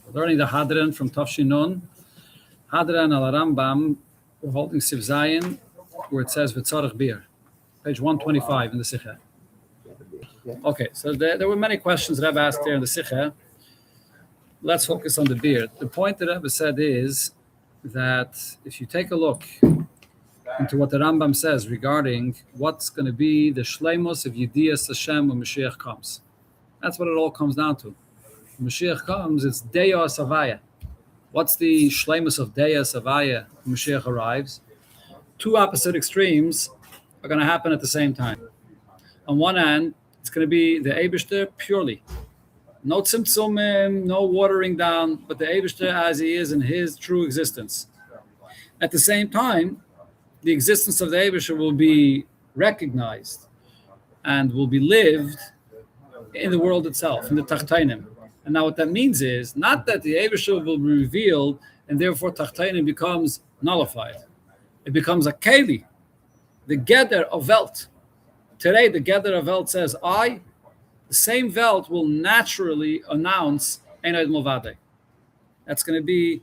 We're learning the Hadran from Tafshin Nun. Hadran al Rambam, we're holding Siv Zayin, where it says V'tzarech Bir, page 125 in the Sikha. Okay, so there were many questions that I've asked there in the Sikha. Let's focus on the beer. The point that Rebbe said is that if you take a look into what the Rambam says regarding what's going to be the shleimus of Yediyas Hashem when Mashiach comes, that's what it all comes down to. When Mashiach comes, it's Deos Avaya. What's the shleimus of Deos Avaya when Mashiach arrives? Two opposite extremes are going to happen at the same time. On one hand, it's going to be the Eibishter purely. No tzimtzumim, no watering down, but the Eibishter as he is in his true existence. At the same time, the existence of the Eibishter will be recognized and will be lived in the world itself, in the Tachtainim. And now what that means is not that the Eibishter will be revealed and therefore Tachtainim becomes nullified. It becomes a Keli, the Geder of Welt. Today, the Geder of Welt says, the same Welt will naturally announce Einod Movade. That's going to be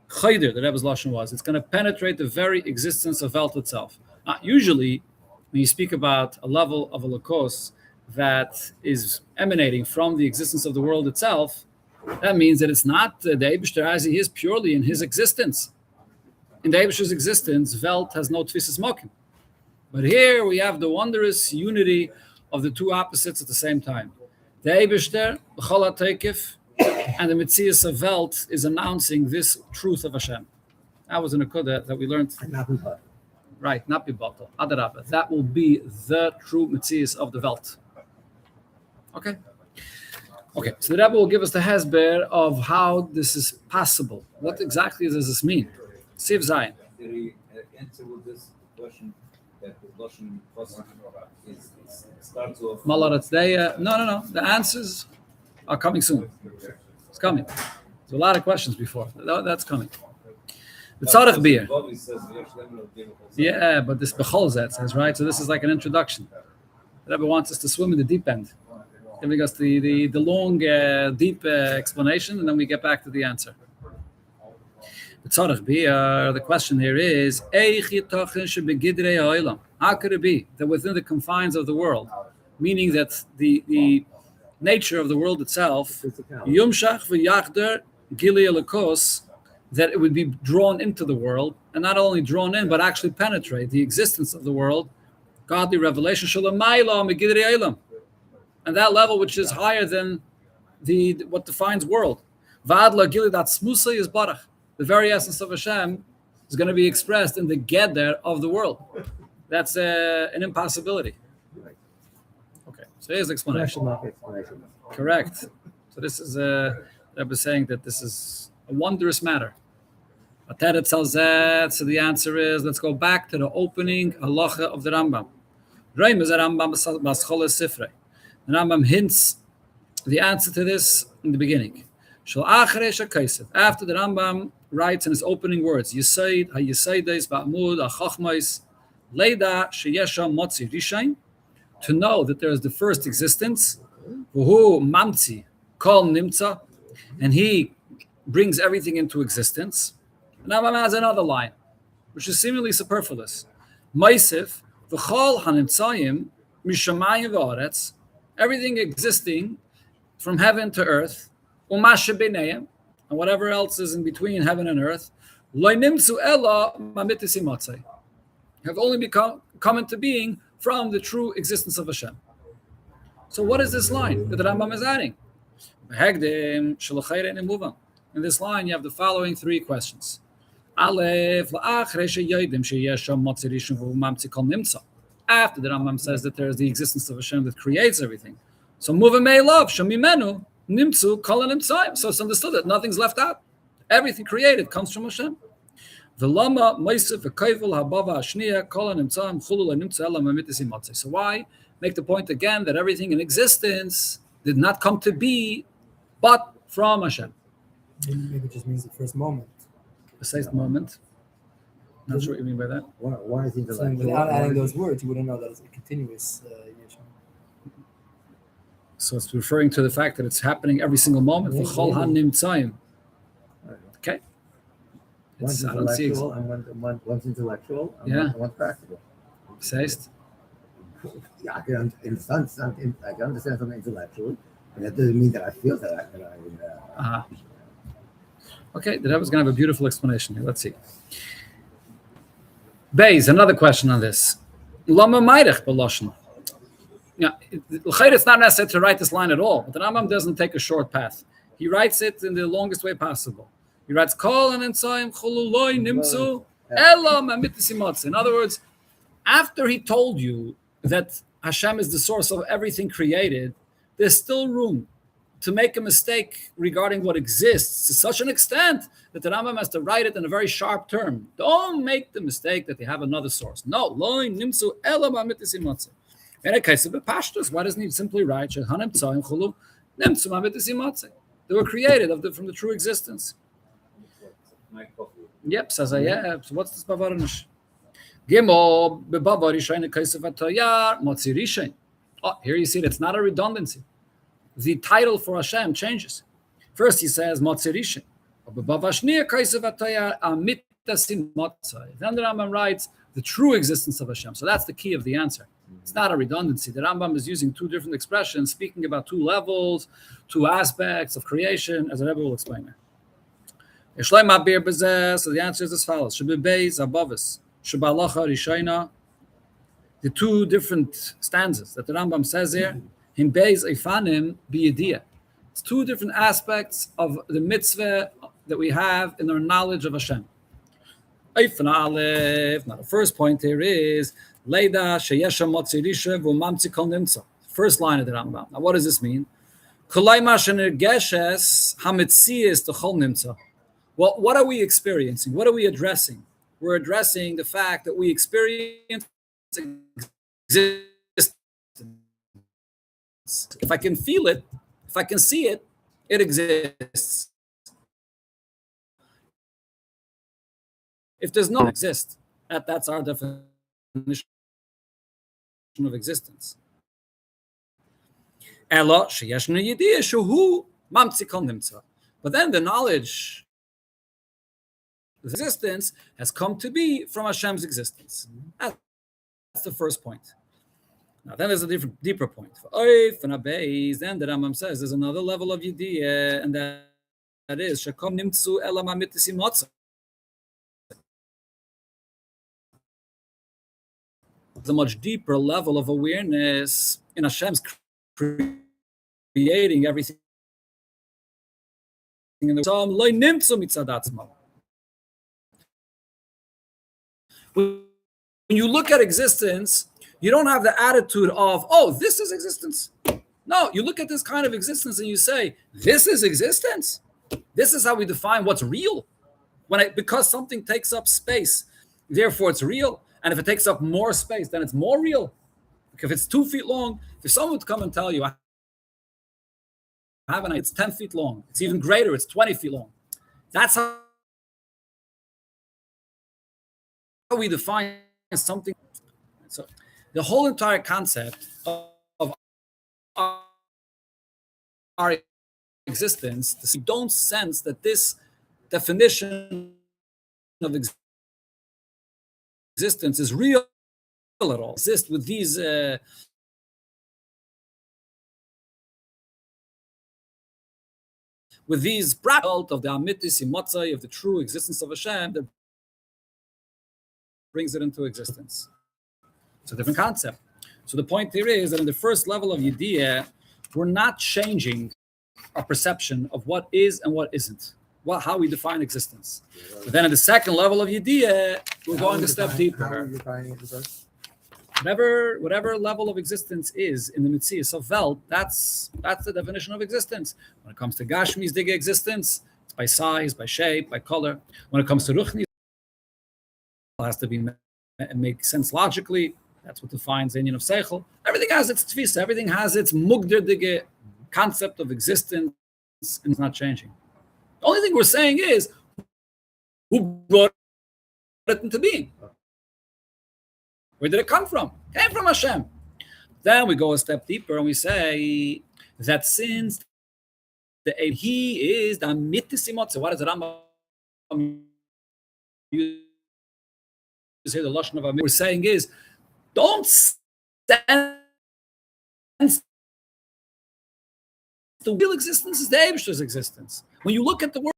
Chayder, the Rebbe's Lashon was. It's going to penetrate the very existence of Welt itself. Usually, when you speak about a level of a Lakos that is emanating from the existence of the world itself, that means that it's not the Eibishter as he is purely in his existence. In the Eibishter's existence, Welt has no Tfisis Mokim. But here we have the wondrous unity of the two opposites at the same time. The Eibishter, the Chol HaTeikif, and the Metzias of Welt is announcing this truth of Hashem. That was an Akudah that we learned. Right, not Bibatal, Adarabah. That will be the true Metzias of the Welt. Okay, so the Rebbe will give us the hesber of how this is possible. What exactly does this mean? Siv Zayin. Did he answer with this question that the Lashon starts off? No. The answers are coming soon. It's coming. There's a lot of questions before. That's coming. The Tzarech Beer. Yeah, but this Bechol Zet says, right? So this is like an introduction. The Rebbe wants us to swim in the deep end. Giving us the long, deep explanation, and then we get back to the answer. The question here is, how could it be that within the confines of the world, meaning that the nature of the world itself, that it would be drawn into the world, and not only drawn in, but actually penetrate the existence of the world, godly revelation, and that level which is higher than what defines world. The very essence of Hashem is going to be expressed in the Geder of the world. That's an impossibility. Okay, so here's the explanation. Correct. So this is Rebbe saying that this is a wondrous matter. So the answer is, let's go back to the opening halacha of the Rambam. The Rambam hints the answer to this in the beginning. After the Rambam writes in his opening words, Yisaid ha-Yisaides ba'amud ha-Chachmais leida sheyesha motzi rishain, to know that there is the first existence, v'hu mamtzi kol nimtza, and he brings everything into existence. And Rambam has another line, which is seemingly superfluous. Maisif v'chol hanimtzayim mishamayim v'aretz, everything existing from heaven to earth, umashe b'neiim, and whatever else is in between heaven and earth, lo nimtzu ela mamitisi matzei, have only come into being from the true existence of Hashem. So what is this line that the Rambam is adding? In this line, you have the following three questions. After the Rambam says that there is the existence of Hashem that creates everything. So so it's understood that nothing's left out. Everything created comes from Hashem. So why make the point again that everything in existence did not come to be but from Hashem? Maybe it just means the first moment. Precise moment. Not sure what you mean by that. Why is he the So without adding those words, you wouldn't know that it's a continuous yeshua. So it's referring to the fact that it's happening every single moment. Yeah, V'chol hanim tzayim. One's I don't see intellectual and one's intellectual and Yeah. one's practical. Seist? Yeah, I can understand something. I can understand something intellectually, but that doesn't mean that I feel that Uh-huh. Okay, the Rebbe is going to have a beautiful explanation here. Let's see. Beis, another question on this. Lama Meirich Beloshen. Yeah, it's not necessary to write this line at all, but the Rambam doesn't take a short path. He writes it in the longest way possible. He writes Kol and Ensoim Chululoi Nimtzu Elam Amitisimotz. In other words, after he told you that Hashem is the source of everything created, there's still room to make a mistake regarding what exists to such an extent that the Rambam has to write it in a very sharp term. Don't make the mistake that they have another source. No, Loi Nimtzu Elam Amitisimotz. In a case of the pashtus, why doesn't he simply write they were created from the true existence? Yep, says I. Yeah. So what's this bavarnish? Gimel bebavari in case of atayar motzirishain. Oh, here you see it's not a redundancy. The title for Hashem changes. First he says motzirishain. Bebavashniya case of atayar amitasim motzai. Then the Rambam writes the true existence of Hashem. So that's the key of the answer. It's not a redundancy. The Rambam is using two different expressions, speaking about two levels, two aspects of creation, as the Rebbe will explain there. So the answer is as follows. The two different stanzas that the Rambam says here, it's two different aspects of the mitzvah that we have in our knowledge of Hashem. Now the first point here is First line of the Rambam. Now, what does this mean? Well, what are we experiencing? What are we addressing? We're addressing the fact that we experience existence. If I can feel it, if I can see it, it exists. If there's no exist, that's our definition of existence. But then the knowledge of existence has come to be from Hashem's existence. That's the first point. Now then there's a deeper point. Then the Rambam says there's another level of Yediyah, and that is Shekom Nimtzu Elam Amitisi Motzah. A much deeper level of awareness in Hashem's creating everything. When you look at existence, you don't have the attitude of, oh, this is existence. No, you look at this kind of existence and you say, this is existence. This is how we define what's real. Because something takes up space, therefore it's real. And if it takes up more space, then it's more real. If it's 2 feet long, if someone would come and tell you, it's 10 feet long, it's even greater, it's 20 feet long. That's how we define something. So the whole entire concept of our existence, we don't sense that this definition of existence is real at all. Exist with these brackets of the amitis imotzai, of the true existence of Hashem, that brings it into existence. It's a different concept. So the point here is that in the first level of Yediyah, we're not changing our perception of what is and what isn't. How we define existence. But then at the second level of Yediyah, we're going a step deeper. How are you defining it? Whatever level of existence is in the Metzias of Welt, that's the definition of existence. When it comes to Gashmi's Diga existence, it's by size, by shape, by color. When it comes to Ruchni, it has to make sense logically. That's what defines the union of Seichel. Everything has its tfisa, everything has its Mugder Diga concept of existence, and it's not changing. The only thing we're saying is, who brought it into being? Where did it come from? It came from Hashem. Then we go a step deeper and we say that since He is the Amitis Imotze, what does the Rambam use here the lashon of what we're saying is, don't sense the real existence is the Eibishter's existence. When you look at the world,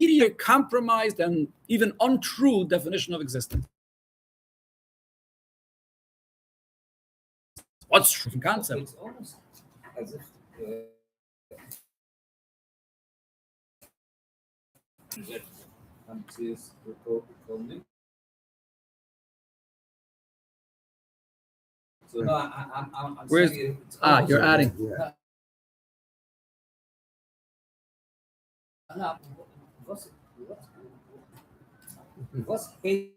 a compromised and even untrue definition of existence. What's true concept? It's almost as if so no, I'm Where's saying it's you're adding. Yeah. What's hate?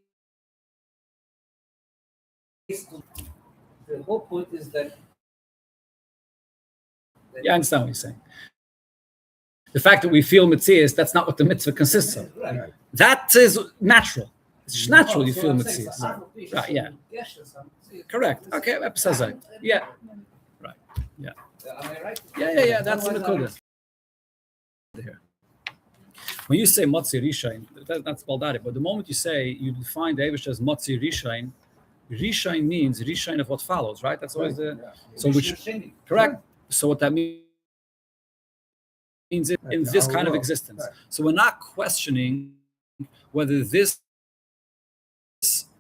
The whole point is that. Yeah, I understand what you're saying. The fact that we feel mitzias, that's not what the mitzvah consists of. Right. That is natural. It's just natural you So feel I'm saying, mitzias. Right, yeah. Correct. Okay, yeah. Right. Yeah. Am I right? Yeah. That's the Nakuda. Here. When you say Motzi Rishain, that's spelled out. But the moment you say, you define the Eibush as Motzi Rishain, Rishain means Rishain of what follows, right? That's always the. So which. Correct. So what that means in this kind of existence. So we're not questioning whether this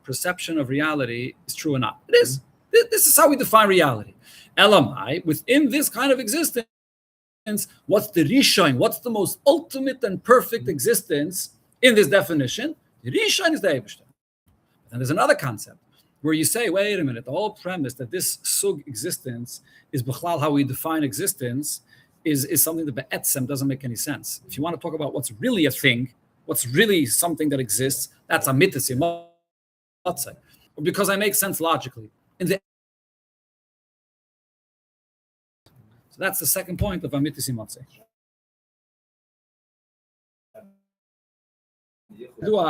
perception of reality is true or not. It is. This is how we define reality. Elamai, within this kind of existence, what's the Rishain? What's the most ultimate and perfect existence in this definition? The Rishain is the Eibishter. And there's another concept where you say, wait a minute, the whole premise that this sug existence is b'chlal, how we define existence, is something that be'etzem doesn't make any sense. If you want to talk about what's really a thing, what's really something that exists, that's a mitzvah, because I make sense logically. So that's the second point of Amitis Matzeh.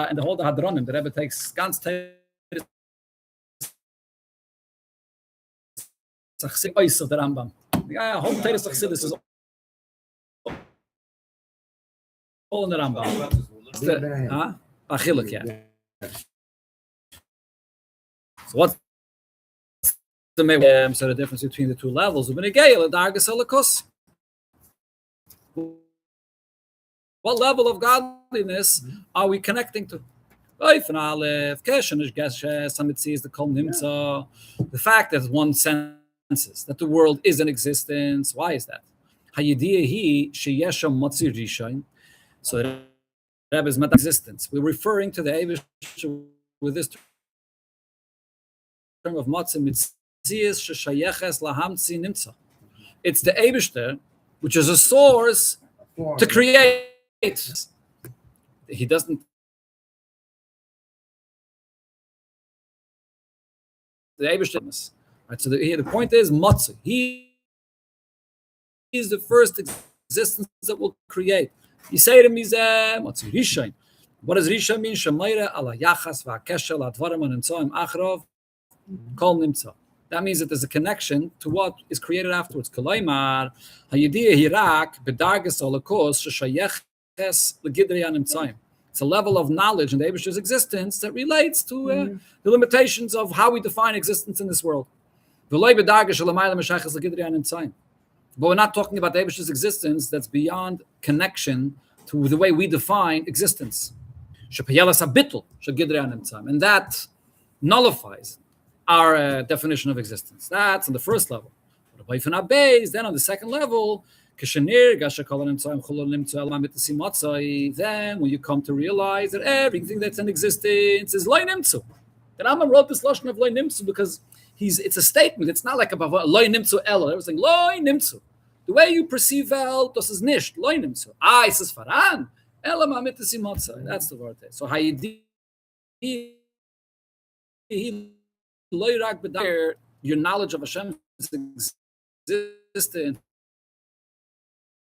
And the whole Hadronim, the Rebbe takes ganz Teres Ois of the Rambam. The whole Teres Chassidus is all in the Rambam. Achillik, yeah. So what's the main sort of difference between the two levels? What level of godliness are we connecting to? The fact that one senses that the world is in existence. Why is that? So the Rebbe is met existence. We're referring to the Eibush with this term of matzah. It's the Eibishter, which is a source to create. He doesn't. The Eibishter. Right. So the point is matzah. He is the first existence that will create. You say to me, matzah rishain. What does rishain mean? Shemayra ala yachas va'keshel advarim animtzaim achrov kol nimtza. That means that there's a connection to what is created afterwards. Kolaymar hayidiyah hirak bedargas olakos sheshayeches legidrei animtzaim. It's a level of knowledge in the Eibishter's existence that relates to the limitations of how we define existence in this world. But we're not talking about the Eibishter's existence that's beyond connection to the way we define existence. And that nullifies our definition of existence. That's on the first level. Then on the second level, then when you come to realize that everything that's in existence is loy nimtzu. The Rambam wrote this lashon of loy nimtzu because it's a statement. It's not like about loy nimtzu elo. Everything loy nimtzu. The way you perceive el, das is nicht loy nimtzu. Is es faran elo mamitzim matzah. That's the word. So hayidi loy rak b'dar, your knowledge of Hashem's existence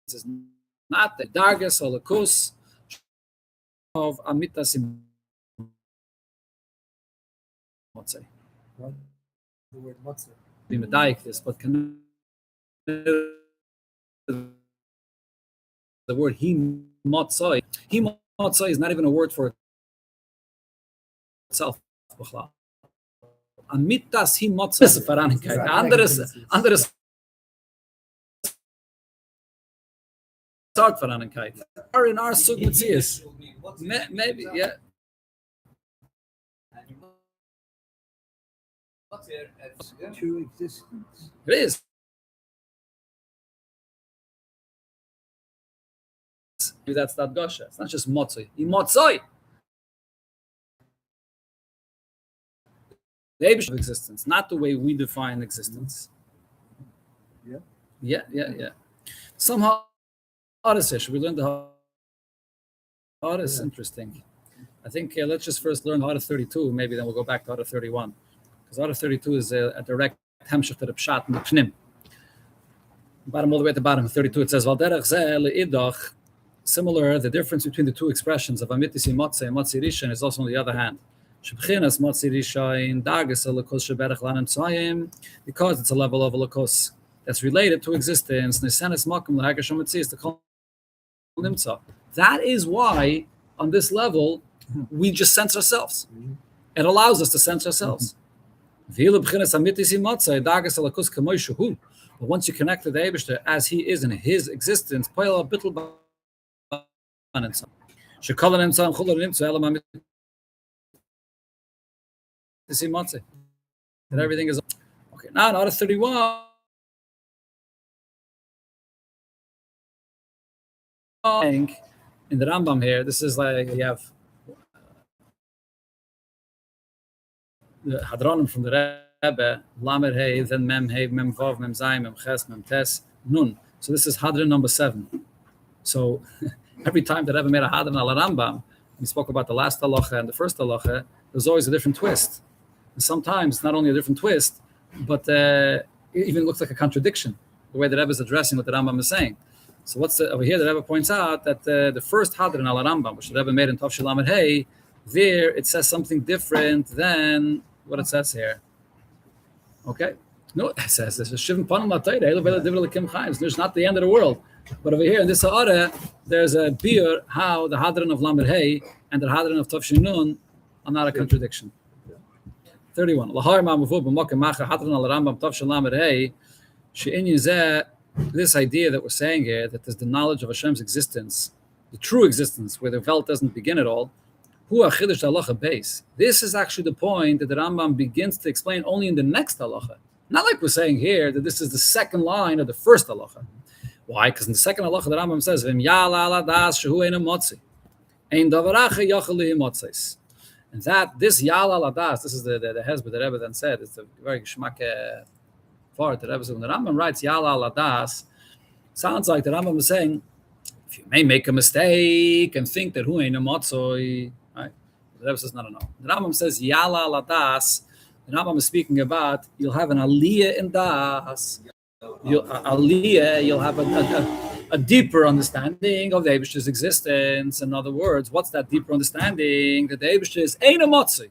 is not the dargas or the kus of amitasim matzah. The word matzah. Be medayik this, but can the word himotzoi. Himotzoi is not even a word for itself. Amitas himotzoi is Veranigkeit. Anderes Tag Veranigkeit. Are in our Sugmatzias. Maybe, yeah. True existence. It is. Maybe that's not Gosha. It's not just Motzoi. Motzoi. The Eibush of existence, not the way we define existence. Yeah. Somehow, Hadash, we learned the Hadash. Interesting. I think let's just first learn Hadash 32. Maybe then we'll go back to Hadash 31. Because Hadash 32 is a direct hemshech to the Pshat and the Pnim. Bottom all the way at the bottom, 32, it says, Valderach zeh le'idach. Similar, the difference between the two expressions of Amitisi Motzei and Motzi Rishon is also on the other hand. Shebchinas Motzi Rishon dagas elokos sheberach lanem tzayim, because it's a level of elokos that's related to existence. Nisenes makom lahagashom mitzis to kol nimtza. That is why, on this level, we just sense ourselves. It allows us to sense ourselves. But once you connect to the Eibishter as he is in his existence, that everything is okay. Now in order 31, in the Rambam here, this is like you have the Hadronim from the Rebbe, Lamed Hey, then Mem Hey, Mem Vav, Mem Zayim, Mem Ches, Mem Tes, Nun. So this is Hadron number 7. So every time the Rebbe made a Hadron al Rambam, we spoke about the last halacha and the first halacha, there's always a different twist. And sometimes not only a different twist, but it even looks like a contradiction, the way the Rebbe is addressing what the Rambam is saying. So over here, the Rebbe points out that the first Hadron al Rambam, which the Rebbe made in Tov Shel Lamed Hey, there it says something different than what it says here. Okay? No, it says this is Shivim Panim LaTorah, there's not the end of the world. But over here in this Ha'ara, there's a beer how the Hadron of Lamed Hey and the Hadron of Tov Shel Nun are not a contradiction. 31. This idea that we're saying here, that there's the knowledge of Hashem's existence, the true existence, where the Welt doesn't begin at all, this is actually the point that the Rambam begins to explain only in the next halacha. Not like we're saying here that this is the second line of the first halacha. Why? Because in the second halacha, the Rambam says, and that this Yala Ladas, this is the Hezbollah the Rebbe then said, it's a very geschmack part. The Rebbe said, when the Rambam writes Yala Ladas, sounds like the Rambam is saying, if you may make a mistake and think that hu ain't a motzoi, right? The Rebbe says, no. The Rambam says Yala Ladas. The Rambam is speaking about you'll have an aliyah in das. You'll have a deeper understanding of the Eibishter's existence. In other words, what's that deeper understanding? That the Eibishter is ein a motzei,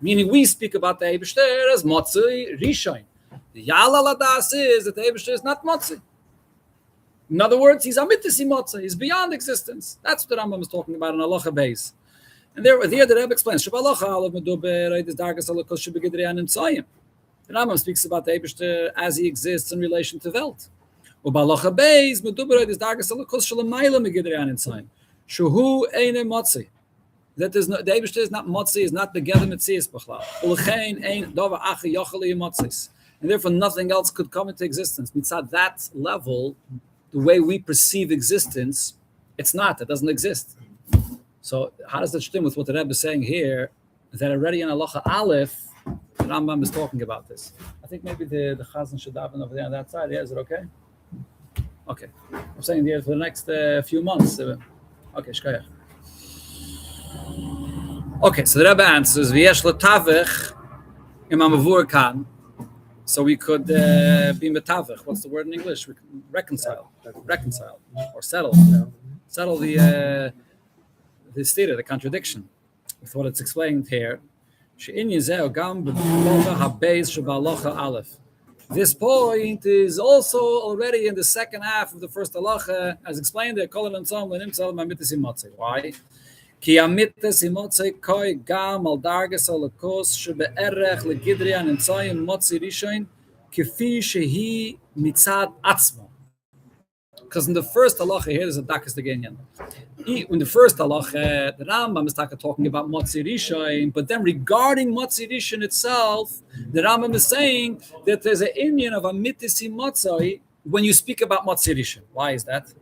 meaning we speak about the Eibishter as motzei rishon. The Yala Ladas is that the Eibishter is not motzei. In other words, he's amitisi motzei. He's beyond existence. That's what the Rambam is talking about in halacha base. And there the Rebbe explains, the Rambam speaks about the Eibishter as he exists in relation to Welt. That is not, the Eibishter is not motzi, is not the Gedem Metzias B'chlal. And therefore nothing else could come into existence. Mitzad that level, the way we perceive existence, it doesn't exist. So how does that stem with what the Rebbe is saying here, that already in Halacha Aleph, the Rambam is talking about this? I think maybe the Chazan should happen over there on that side. Yeah, is it okay? Okay. I'm saying here for the next few months. Okay, shkayach. Okay, so the Rebbe answers, V'yesh l'tavich im ha'mavur kan. So we could be metavich. What's the word in English? We can reconcile, or settle the stira, the contradiction, with what it's explained here. The This point is also already in the second half of the first halacha, as explained there. Why? Ki amites imotzei koi gam al darges alakos shebe'erech legidrian entzayim motzi rishoin kifi shehi mitzad atzmo. Because in the first halacha here, there's a dakas degenyan. In the first halacha, the Rambam is talking about motzi rishoin, but then regarding motzi rishoin itself, the Rambam is saying that there's an inyan of amites imotzei when you speak about motzi rishoin. Why is that?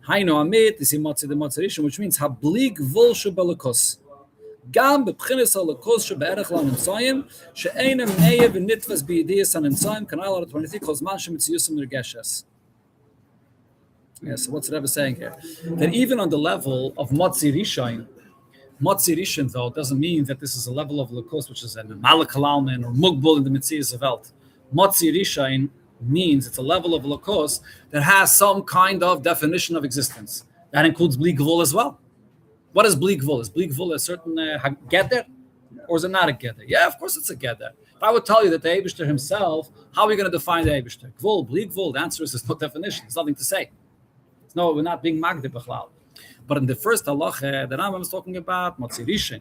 Hainu amit is imotzi the motzirishon, which means hablig vol shebelakos. Gam bepchinis alakos shebe'erech la'nemtzayim she'einem neyev v'nitvas b'yidiyas ha'nemtzayim kanal 23 kozman shemitziyusam nirgeshes. Yes, so what's the Rebbe saying here? That even on the level of motzirishon though doesn't mean that this is a level of lakos which is a malakalalman or mugbul in the mitzvahs of Welt. Motzirishon means it's a level of lakos that has some kind of definition of existence. That includes bli gvul as well. What is bli gvul? Is bli gvul a certain geder? Or is it not a geder? Yeah, of course it's a geder. If I would tell you that the Eibishter himself, how are we going to define the Eibishter? Gvul, bli gvul, the answer is there's no definition. There's nothing to say. No, we're not being magde b'chlal. But in the first halacha, the Rambam is talking about motzi rishin.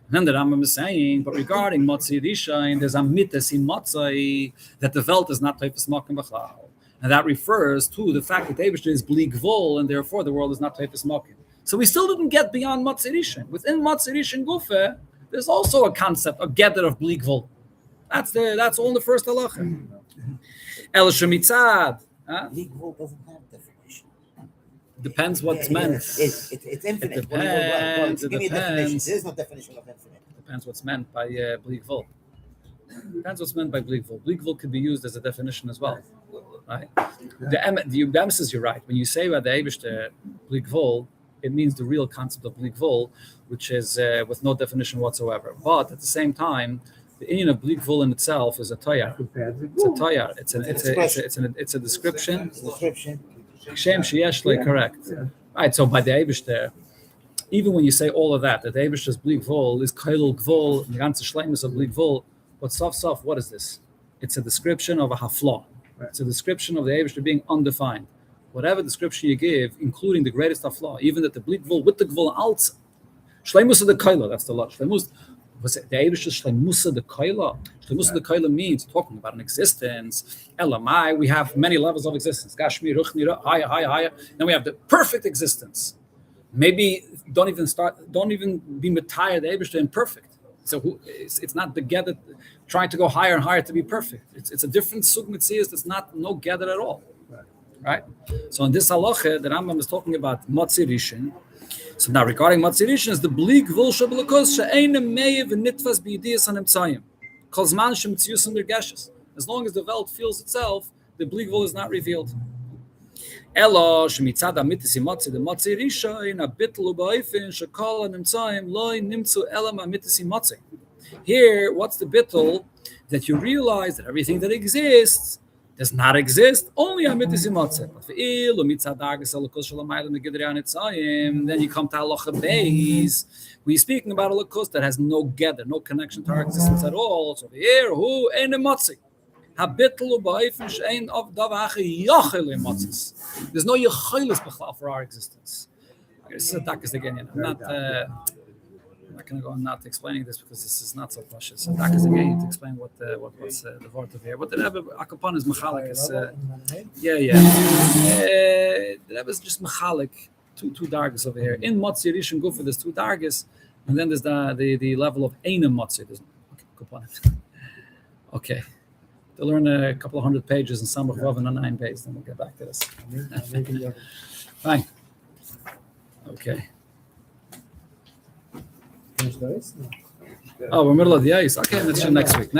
And then the Rambam is saying, but regarding motzi rishain, there's a mites in motzai that the Welt is not teifes makim b'chlal, and that refers to the fact that Eibishter is bli gvul, and therefore the world is not teifes makim. So we still didn't get beyond motzi rishain. Within motzi rishain gufe, there's also a concept, a gather of bli gvul. That's all in the first halacha. El shemitzad. Bli gvul doesn't have definition. Depends what's meant. It's infinite. It depends. Give me a definition. There is no definition of infinite. Depends what's meant by bli gvul. Depends what's meant by bli gvul. Bli gvul could be used as a definition as well, right? The emphasis, you're right. When you say about the Eibishter bli gvul, it means the real concept of bli gvul, which is with no definition whatsoever. But at the same time, the inyan of bli gvul in itself is a toyar. It's a toyar. It's a description. Shem sheyesh le, correct. Right. So by the Eibishter, even when you say all of that, the Eibishter's bli gvul is kailul gvul, the ganze shleimus of bli gvul. But sof, what is this? It's a description of a hafla. It's a description of the Eibishter being undefined. Whatever description you give, including the greatest hafla, even that the bli gvul with the gvul alts, shleimus of the kaila. That's the lot. Shleimus. Was it the Eibishter's shleimus of the kaila? Shleimus of the kaila means talking about an existence. Elamai, we have many levels of existence. Gashmi, ruchni, higher. Then we have the perfect existence. Maybe don't even be matayah the Eibishter in perfect. So it's not the gather trying to go higher and higher to be perfect. It's a different sug mitzias that's no gather at all. Right? So in this halacha, the Rambam is talking about motzi rishin. So now regarding motzi rishin is the bli gvul shebelakos she'einem meiv v'nitvas b'yidiyas hanemtzayim kol zman shemtzius nirgeshes. As long as the Welt feels itself, the bli gvul is not revealed. Elo shemitzad amitis imotzi the motzi rishain abitlu ba'ifin shekol hanemtzayim loy nimtzu elam amitis imotzi. Here, what's the bittul? That you realize that everything that exists does not exist, only amitis imotzi. Then you come to halacha beis. We're speaking about a lakos that has no gather, no connection to our existence at all. So here, who ain't imotzi? There's no yechilis b'chlal for our existence. This is a dakas again. I'm not going to go on not explaining this because this is not so precious. So dakas again to explain what's the word of here. What the Rebbe Akapon is mechalik is the Rebbe is just mechalik two dargas over here. In Motzi Rishon Gufa there's two dargas, and then there's the level of Einem Motzi. Okay. To learn a couple of hundred pages in Samach Vav and a 9 page, then we'll get back to this. Fine. Okay. Oh, we're middle of the ice. Okay, let's do next week.